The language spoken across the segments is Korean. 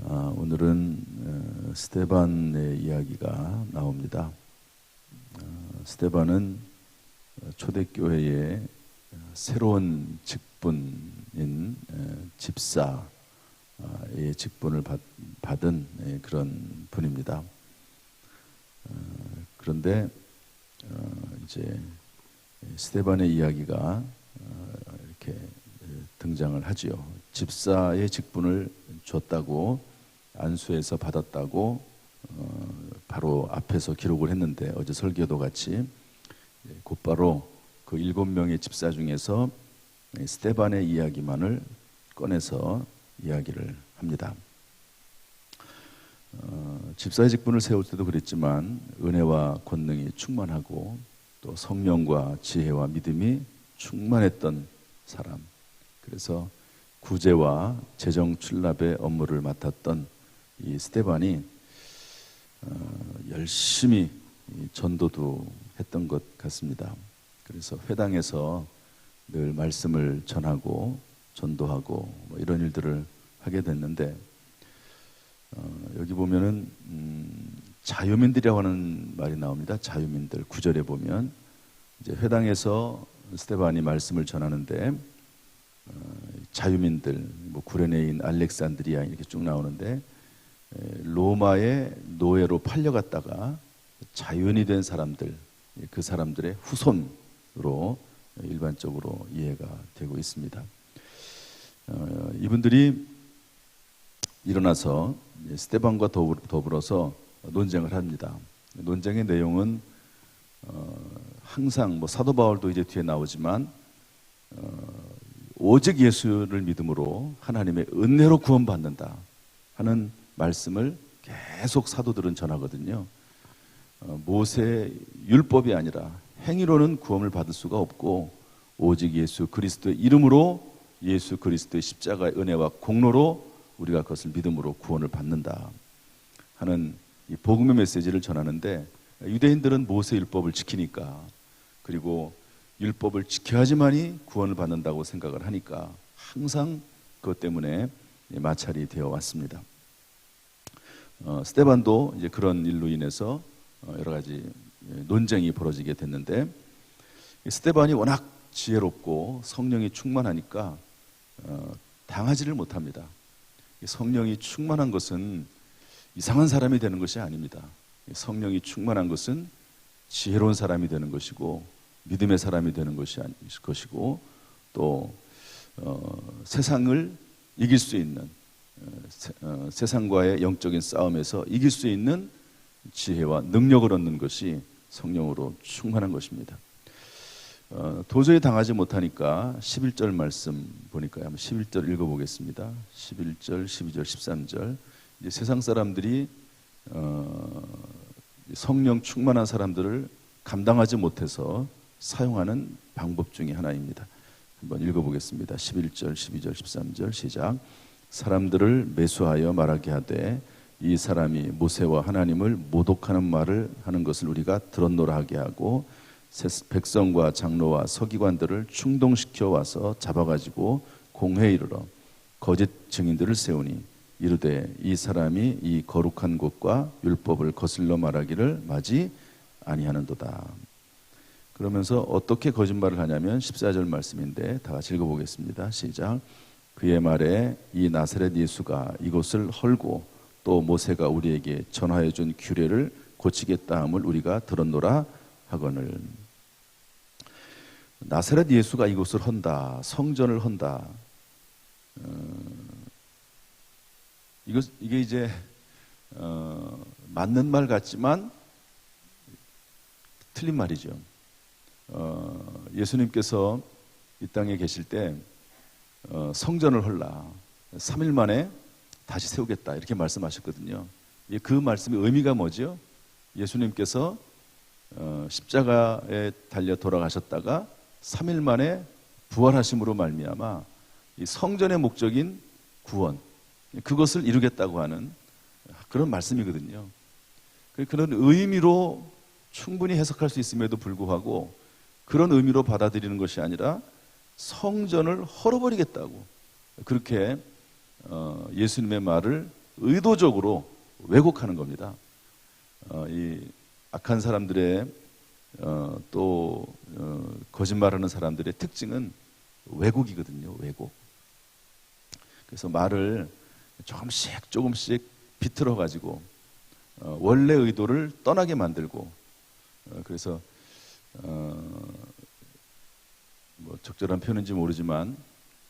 오늘은 스데반의 이야기가 나옵니다. 스데반은 초대교회의 새로운 직분인 집사의 직분을 받은 그런 분입니다. 그런데 이제 스데반의 이야기가 이렇게 등장을 하지요. 집사의 직분을 줬다고, 안수해서 받았다고 바로 앞에서 기록을 했는데, 어제 설교도 같이 곧바로 그 7명의 집사 중에서 스데반의 이야기만을 꺼내서 이야기를 합니다. 집사의 직분을 세울 때도 그랬지만 은혜와 권능이 충만하고 또 성령과 지혜와 믿음이 충만했던 사람, 그래서 구제와 재정 출납의 업무를 맡았던 이 스데반이 열심히 전도도 했던 것 같습니다. 그래서 회당에서 늘 말씀을 전하고 전도하고 이런 일들을 하게 됐는데, 여기 보면은 자유민들이라고 하는 말이 나옵니다. 자유민들 9절에 보면 이제 회당에서 스데반이 말씀을 전하는데 자유민들, 구레네인, 알렉산드리아 이렇게 쭉 나오는데, 로마의 노예로 팔려갔다가 자유인이 된 사람들, 그 사람들의 후손으로 일반적으로 이해가 되고 있습니다. 이분들이 일어나서 스데반과 더불어서 논쟁을 합니다. 논쟁의 내용은 항상 사도 바울도 이제 뒤에 나오지만 오직 예수를 믿음으로 하나님의 은혜로 구원받는다 하는 말씀을 계속 사도들은 전하거든요. 모세 율법이 아니라 행위로는 구원을 받을 수가 없고, 오직 예수 그리스도의 이름으로, 예수 그리스도의 십자가의 은혜와 공로로 우리가 그것을 믿음으로 구원을 받는다 하는 이 복음의 메시지를 전하는데, 유대인들은 모세 율법을 지키니까, 그리고 율법을 지켜야지만이 구원을 받는다고 생각을 하니까 항상 그것 때문에 마찰이 되어 왔습니다. 스데반도 이제 그런 일로 인해서 여러 가지 논쟁이 벌어지게 됐는데, 스데반이 워낙 지혜롭고 성령이 충만하니까 당하지를 못합니다. 성령이 충만한 것은 이상한 사람이 되는 것이 아닙니다. 성령이 충만한 것은 지혜로운 사람이 되는 것이고, 믿음의 사람이 되는 것이고, 또 세상을 이길 수 있는, 세상과의 영적인 싸움에서 이길 수 있는 지혜와 능력을 얻는 것이 성령으로 충만한 것입니다. 도저히 당하지 못하니까 11절 말씀 보니까요. 한번 11절 읽어보겠습니다. 11절, 12절, 13절. 이제 세상 사람들이 성령 충만한 사람들을 감당하지 못해서 사용하는 방법 중에 하나입니다. 한번 읽어보겠습니다. 11절, 12절, 13절 시작. 사람들을 매수하여 말하게 하되 이 사람이 모세와 하나님을 모독하는 말을 하는 것을 우리가 들었노라 하게 하고, 백성과 장로와 서기관들을 충동시켜 와서 잡아가지고 공회에 이르러 거짓 증인들을 세우니 이르되 이 사람이 이 거룩한 곳과 율법을 거슬러 말하기를 마지 아니하는도다. 그러면서 어떻게 거짓말을 하냐면 14절 말씀인데 다 같이 읽어보겠습니다. 시작. 그의 말에 이 나사렛 예수가 이곳을 헐고 또 모세가 우리에게 전하여 준 규례를 고치겠다 함을 우리가 들었노라 하거늘. 나사렛 예수가 이곳을 헌다, 성전을 헌다. 이게 이제 맞는 말 같지만 틀린 말이죠. 예수님께서 이 땅에 계실 때 성전을 헐라, 3일 만에 다시 세우겠다 이렇게 말씀하셨거든요. 그 말씀의 의미가 뭐죠? 예수님께서 십자가에 달려 돌아가셨다가 3일 만에 부활하심으로 말미암아 이 성전의 목적인 구원, 그것을 이루겠다고 하는 그런 말씀이거든요. 그런 의미로 충분히 해석할 수 있음에도 불구하고 그런 의미로 받아들이는 것이 아니라 성전을 헐어버리겠다고, 그렇게 예수님의 말을 의도적으로 왜곡하는 겁니다. 이 악한 사람들의 거짓말하는 사람들의 특징은 왜곡이거든요. 왜곡. 그래서 말을 조금씩 비틀어 가지고 원래 의도를 떠나게 만들고, 그래서 뭐 적절한 표현인지 모르지만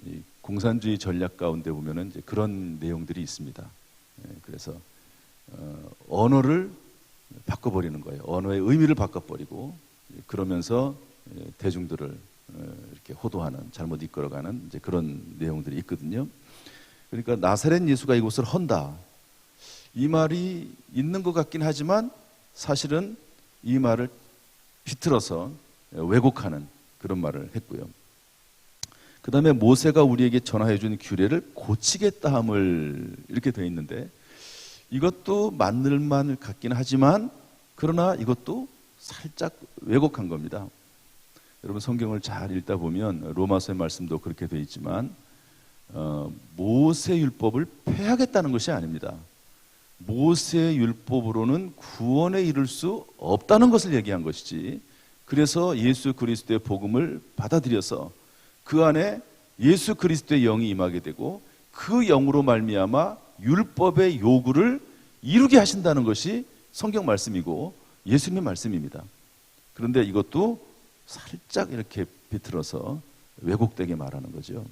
이 공산주의 전략 가운데 보면은 이제 그런 내용들이 있습니다. 그래서 언어를 바꿔버리는 거예요. 언어의 의미를 바꿔버리고, 그러면서 대중들을 이렇게 호도하는, 잘못 이끌어가는 이제 그런 내용들이 있거든요. 그러니까 나사렛 예수가 이곳을 헌다, 이 말이 있는 것 같긴 하지만 사실은 이 말을 비틀어서 왜곡하는 그런 말을 했고요. 그 다음에 모세가 우리에게 전하해 준 규례를 고치겠다 함을, 이렇게 되어 있는데 이것도 맞는 말 같긴 하지만 그러나 이것도 살짝 왜곡한 겁니다. 여러분 성경을 잘 읽다 보면 로마서의 말씀도 그렇게 되어 있지만 모세 율법을 폐하겠다는 것이 아닙니다. 모세 율법으로는 구원에 이를 수 없다는 것을 얘기한 것이지, 그래서 예수 그리스도의 복음을 받아들여서 그 안에 예수 그리스도의 영이 임하게 되고 그 영으로 말미암아 율법의 요구를 이루게 하신다는 것이 성경 말씀이고 예수님의 말씀입니다. 그런데 이것도 살짝 이렇게 비틀어서 왜곡되게 말하는 거죠.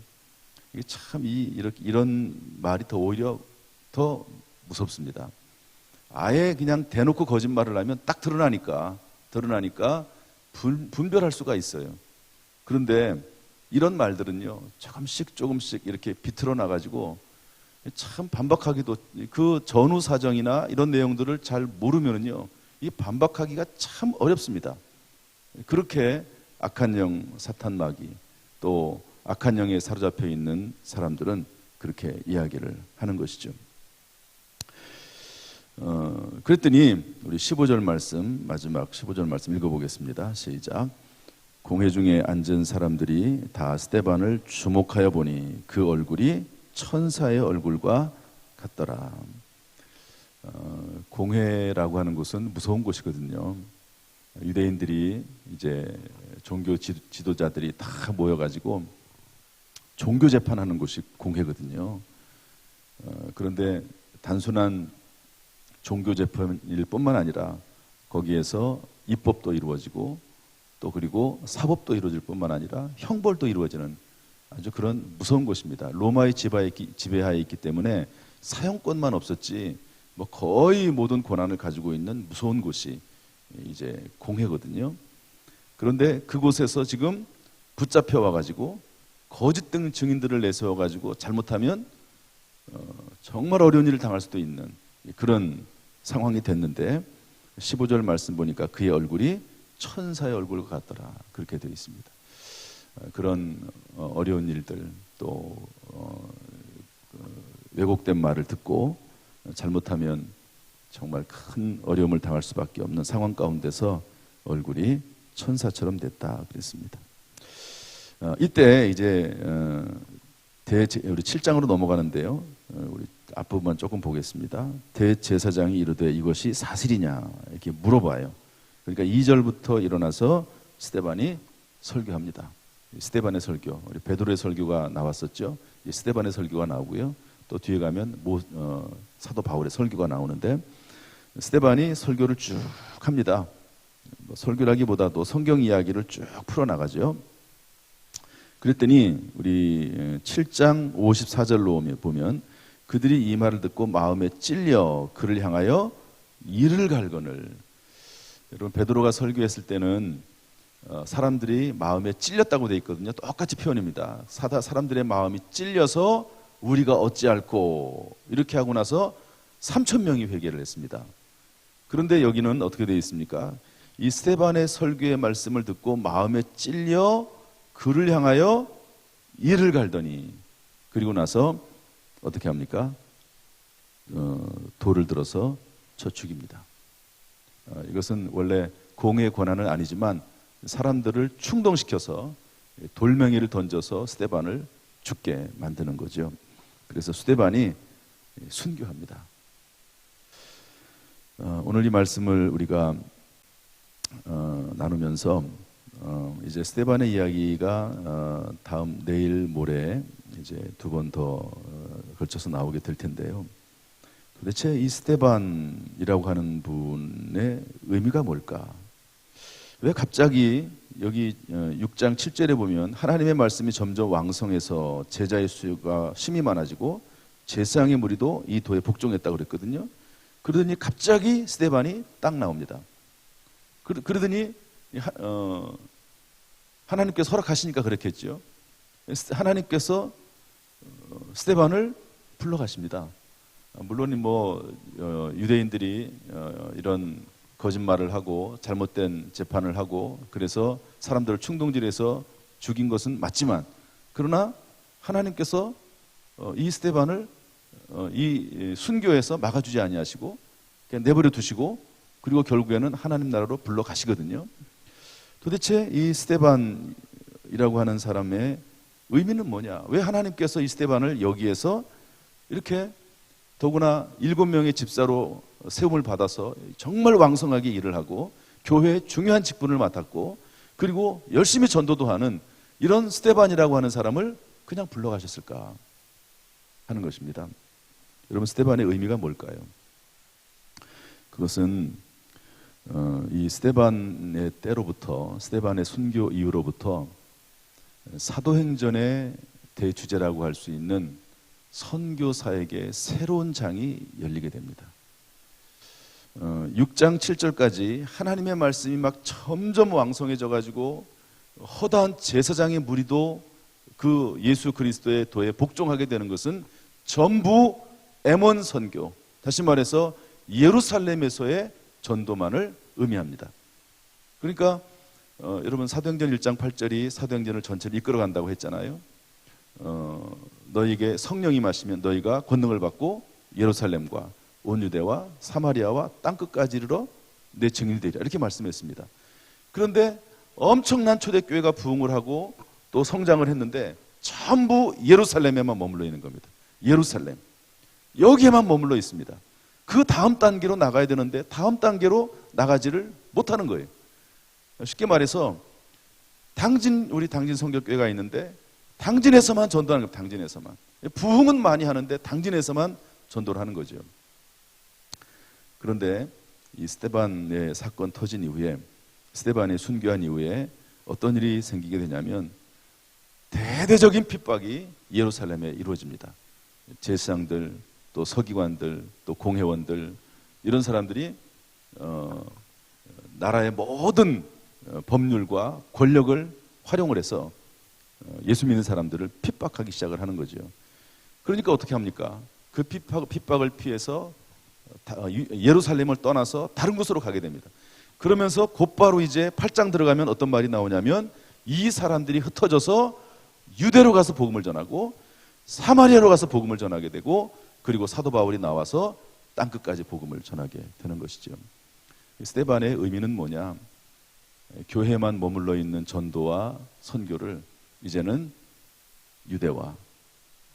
이게 참 이런 말이 오히려 더 무섭습니다. 아예 그냥 대놓고 거짓말을 하면 딱 드러나니까 분별할 수가 있어요. 그런데 이런 말들은요, 조금씩 이렇게 비틀어 나가지고 참 반박하기도, 그 전후 사정이나 이런 내용들을 잘 모르면은요, 이 반박하기가 참 어렵습니다. 그렇게 악한 영, 사탄 마귀, 또 악한 영에 사로잡혀 있는 사람들은 그렇게 이야기를 하는 것이죠. 그랬더니 우리 15절 말씀, 마지막 15절 말씀 읽어보겠습니다. 시작. 공회 중에 앉은 사람들이 다 스데반을 주목하여 보니 그 얼굴이 천사의 얼굴과 같더라. 공회라고 하는 곳은 무서운 곳이거든요. 유대인들이 이제 종교 지도자들이 다 모여가지고 종교 재판하는 곳이 공회거든요. 그런데 단순한 종교 재판일 뿐만 아니라 거기에서 입법도 이루어지고 또 그리고 사법도 이루어질 뿐만 아니라 형벌도 이루어지는 아주 그런 무서운 곳입니다. 로마의 지배하에 있기 때문에 사형권만 없었지 뭐 거의 모든 권한을 가지고 있는 무서운 곳이 이제 공회거든요. 그런데 그곳에서 지금 붙잡혀 와가지고 거짓 증인들을 내세워가지고 잘못하면 정말 어려운 일을 당할 수도 있는 그런 상황이 됐는데 15절 말씀 보니까 그의 얼굴이 천사의 얼굴과 같더라, 그렇게 되어 있습니다. 그런 어려운 일들, 또 왜곡된 말을 듣고 잘못하면 정말 큰 어려움을 당할 수밖에 없는 상황 가운데서 얼굴이 천사처럼 됐다 그랬습니다. 이때 이제 우리 7장으로 넘어가는데요. 우리 앞부분만 조금 보겠습니다. 대제사장이 이르되 이것이 사실이냐 이렇게 물어봐요. 그러니까 2절부터 일어나서 스데반이 설교합니다. 스데반의 설교, 우리 베드로의 설교가 나왔었죠. 스데반의 설교가 나오고요. 또 뒤에 가면 사도 바울의 설교가 나오는데 스데반이 설교를 쭉 합니다. 설교라기보다도 성경 이야기를 쭉 풀어나가죠. 그랬더니 우리 7장 54절로 보면 그들이 이 말을 듣고 마음에 찔려 그를 향하여 이를 갈거늘. 여러분 베드로가 설교했을 때는 사람들이 마음에 찔렸다고 되어 있거든요. 똑같이 표현입니다. 사람들의 마음이 찔려서 우리가 어찌할꼬 이렇게 하고 나서 3,000명이 회개를 했습니다. 그런데 여기는 어떻게 되어 있습니까? 이 스데반의 설교의 말씀을 듣고 마음에 찔려 그를 향하여 이를 갈더니, 그리고 나서 어떻게 합니까? 돌을 들어서 쳐 죽입니다. 이것은 원래 공의 권한은 아니지만 사람들을 충동시켜서 돌멩이를 던져서 스데반을 죽게 만드는 거죠. 그래서 스데반이 순교합니다. 오늘 이 말씀을 우리가 나누면서 이제 스데반의 이야기가 다음 내일 모레 이제 2번 더 걸쳐서 나오게 될 텐데요. 도대체 이 스데반이라고 하는 분의 의미가 뭘까? 왜 갑자기 여기 6장 7절에 보면 하나님의 말씀이 점점 왕성해서 제자의 수가 심히 많아지고 제사장의 무리도 이 도에 복종했다고 그랬거든요. 그러더니 갑자기 스데반이 딱 나옵니다. 그러더니 하나님께서 허락하시니까 그렇겠죠. 하나님께서 스데반을 불러가십니다. 물론 유대인들이 이런 거짓말을 하고 잘못된 재판을 하고 그래서 사람들을 충동질해서 죽인 것은 맞지만, 그러나 하나님께서 이 스데반을 이 순교에서 막아주지 아니하시고 그냥 내버려 두시고, 그리고 결국에는 하나님 나라로 불러가시거든요. 도대체 이 스데반이라고 하는 사람의 의미는 뭐냐? 왜 하나님께서 이 스데반을 여기에서 이렇게 더구나 7명의 집사로 세움을 받아서 정말 왕성하게 일을 하고 교회의 중요한 직분을 맡았고 그리고 열심히 전도도 하는 이런 스데반이라고 하는 사람을 그냥 불러가셨을까 하는 것입니다. 여러분, 스데반의 의미가 뭘까요? 그것은 이 스데반의 때로부터, 스데반의 순교 이후로부터 사도행전의 대주제라고 할 수 있는 선교사에게 새로운 장이 열리게 됩니다. 6장 7절까지 하나님의 말씀이 막 점점 왕성해져 가지고 허다한 제사장의 무리도 그 예수 그리스도의 도에 복종하게 되는 것은 전부 엠원 선교, 다시 말해서 예루살렘에서의 전도만을 의미합니다. 그러니까 여러분, 사도행전 1장 8절이 사도행전을 전체를 이끌어간다고 했잖아요. 너희에게 성령이 임하시면 너희가 권능을 받고 예루살렘과 온 유대와 사마리아와 땅끝까지 이르러 내 증인이 되리라, 이렇게 말씀했습니다. 그런데 엄청난 초대교회가 부흥을 하고 또 성장을 했는데 전부 예루살렘에만 머물러 있는 겁니다. 예루살렘, 여기에만 머물러 있습니다. 그 다음 단계로 나가야 되는데 다음 단계로 나가지를 못하는 거예요. 쉽게 말해서 우리 당진 성결교회가 있는데 당진에서만 전도하는 겁니다. 당진에서만. 부흥은 많이 하는데 당진에서만 전도를 하는 거죠. 그런데 이 스데반의 사건 터진 이후에, 스데반이 순교한 이후에 어떤 일이 생기게 되냐면 대대적인 핍박이 예루살렘에 이루어집니다. 제사장들, 또 서기관들, 또 공회원들, 이런 사람들이 나라의 모든 법률과 권력을 활용을 해서 예수 믿는 사람들을 핍박하기 시작을 하는 거죠. 그러니까 어떻게 합니까? 그 핍박을 피해서 예루살렘을 떠나서 다른 곳으로 가게 됩니다. 그러면서 곧바로 이제 8장 들어가면 어떤 말이 나오냐면 이 사람들이 흩어져서 유대로 가서 복음을 전하고 사마리아로 가서 복음을 전하게 되고, 그리고 사도 바울이 나와서 땅끝까지 복음을 전하게 되는 것이죠. 스데반의 의미는 뭐냐? 교회만 머물러 있는 전도와 선교를 이제는 유대와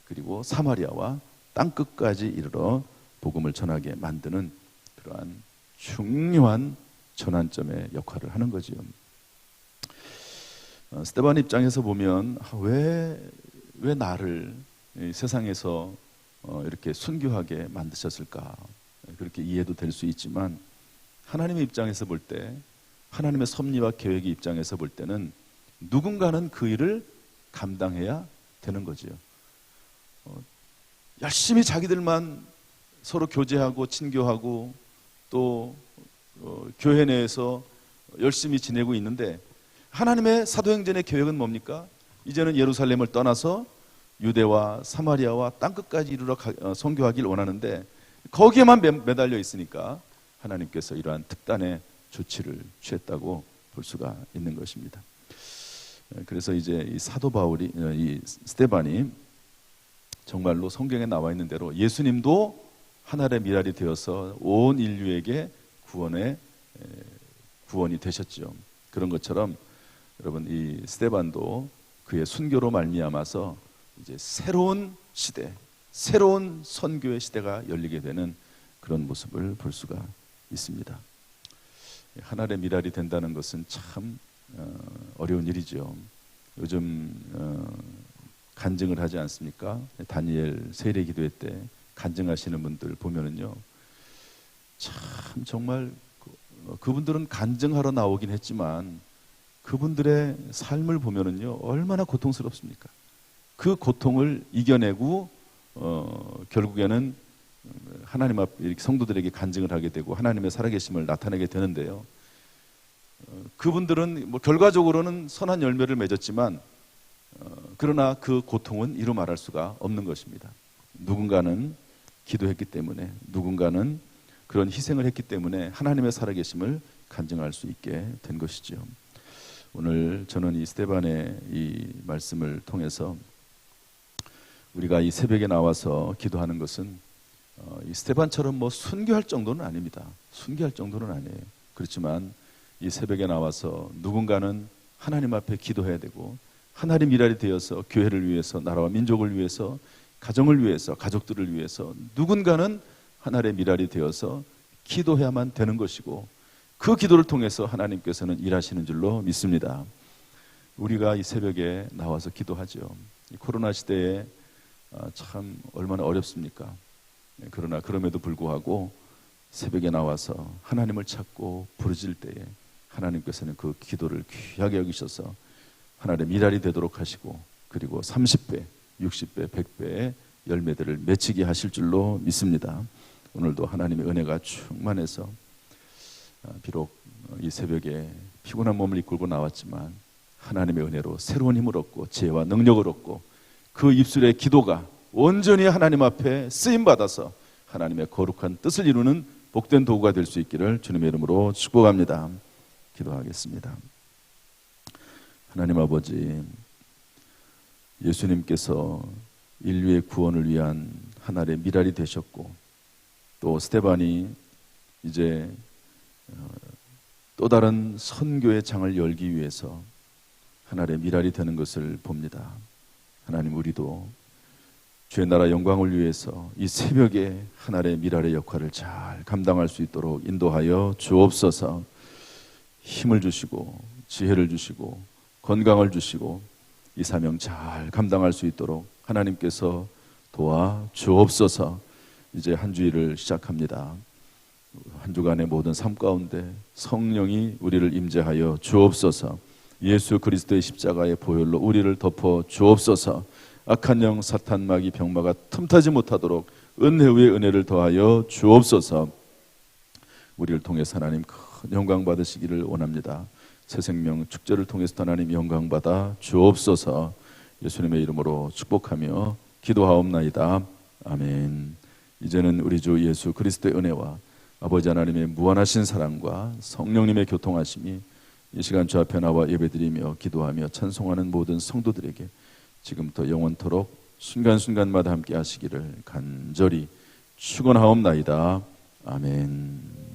그리고 사마리아와 땅끝까지 이르러 복음을 전하게 만드는 그러한 중요한 전환점의 역할을 하는 거지요. 스데반 입장에서 보면 왜 나를 세상에서 이렇게 순교하게 만드셨을까, 그렇게 이해도 될 수 있지만 하나님의 입장에서 볼 때, 하나님의 섭리와 계획의 입장에서 볼 때는 누군가는 그 일을 감당해야 되는 거지요. 열심히 자기들만 서로 교제하고 친교하고 또 교회 내에서 열심히 지내고 있는데 하나님의 사도행전의 계획은 뭡니까? 이제는 예루살렘을 떠나서 유대와 사마리아와 땅끝까지 이르러 선교하길 원하는데 거기에만 매달려 있으니까 하나님께서 이러한 특단의 조치를 취했다고 볼 수가 있는 것입니다. 그래서 이제 이 사도 바울이, 이 스데반이 정말로 성경에 나와 있는 대로 예수님도 하늘의 미랄이 되어서 온 인류에게 구원이 되셨죠. 그런 것처럼 여러분, 이 스데반도 그의 순교로 말미암아서 이제 새로운 시대, 새로운 선교의 시대가 열리게 되는 그런 모습을 볼 수가 있습니다. 하나님의 미랄이 된다는 것은 참 어려운 일이죠. 요즘 간증을 하지 않습니까? 다니엘 세례 기도회 때 간증하시는 분들 보면은요, 참 정말 그분들은 간증하러 나오긴 했지만 그분들의 삶을 보면은요, 얼마나 고통스럽습니까? 그 고통을 이겨내고 결국에는 하나님 앞 이렇게 성도들에게 간증을 하게 되고 하나님의 살아계심을 나타내게 되는데요. 그분들은 뭐 결과적으로는 선한 열매를 맺었지만 그러나 그 고통은 이루 말할 수가 없는 것입니다. 누군가는 기도했기 때문에, 누군가는 그런 희생을 했기 때문에 하나님의 살아계심을 간증할 수 있게 된 것이죠. 오늘 저는 이 스데반의 이 말씀을 통해서 우리가 이 새벽에 나와서 기도하는 것은 이 스데반처럼 뭐 순교할 정도는 아닙니다. 순교할 정도는 아니에요. 그렇지만 이 새벽에 나와서 누군가는 하나님 앞에 기도해야 되고, 하나님 일할이 되어서 교회를 위해서, 나라와 민족을 위해서, 가정을 위해서, 가족들을 위해서 누군가는 하나님의 미랄이 되어서 기도해야만 되는 것이고, 그 기도를 통해서 하나님께서는 일하시는 줄로 믿습니다. 우리가 이 새벽에 나와서 기도하죠. 이 코로나 시대에 참 얼마나 어렵습니까? 그러나 그럼에도 불구하고 새벽에 나와서 하나님을 찾고 부르짖을 때에 하나님께서는 그 기도를 귀하게 여기셔서 하나님의 미랄이 되도록 하시고, 그리고 30배, 60배, 100배의 열매들을 맺히게 하실 줄로 믿습니다. 오늘도 하나님의 은혜가 충만해서 비록 이 새벽에 피곤한 몸을 이끌고 나왔지만 하나님의 은혜로 새로운 힘을 얻고 지혜와 능력을 얻고 그 입술의 기도가 온전히 하나님 앞에 쓰임받아서 하나님의 거룩한 뜻을 이루는 복된 도구가 될 수 있기를 주님의 이름으로 축복합니다. 기도하겠습니다. 하나님 아버지, 예수님께서 인류의 구원을 위한 하나님의 미랄이 되셨고, 또 스데반이 이제 또 다른 선교의 장을 열기 위해서 하나님의 미랄이 되는 것을 봅니다. 하나님, 우리도 주의 나라 영광을 위해서 이 새벽에 하나님의 미랄의 역할을 잘 감당할 수 있도록 인도하여 주옵소서. 힘을 주시고 지혜를 주시고 건강을 주시고 이 사명 잘 감당할 수 있도록 하나님께서 도와 주옵소서. 이제 한 주일을 시작합니다. 한 주간의 모든 삶 가운데 성령이 우리를 임재하여 주옵소서. 예수 그리스도의 십자가의 보혈로 우리를 덮어 주옵소서. 악한 영, 사탄, 마귀, 병마가 틈타지 못하도록 은혜 위에 은혜를 더하여 주옵소서. 우리를 통해서 하나님 큰 영광 받으시기를 원합니다. 새 생명 축제를 통해서 하나님 영광 받아 주옵소서. 예수님의 이름으로 축복하며 기도하옵나이다. 아멘. 이제는 우리 주 예수 그리스도의 은혜와 아버지 하나님의 무한하신 사랑과 성령님의 교통하심이 이 시간 주 앞에 나와 예배드리며 기도하며 찬송하는 모든 성도들에게 지금부터 영원토록 순간순간마다 함께 하시기를 간절히 축원하옵나이다. 아멘.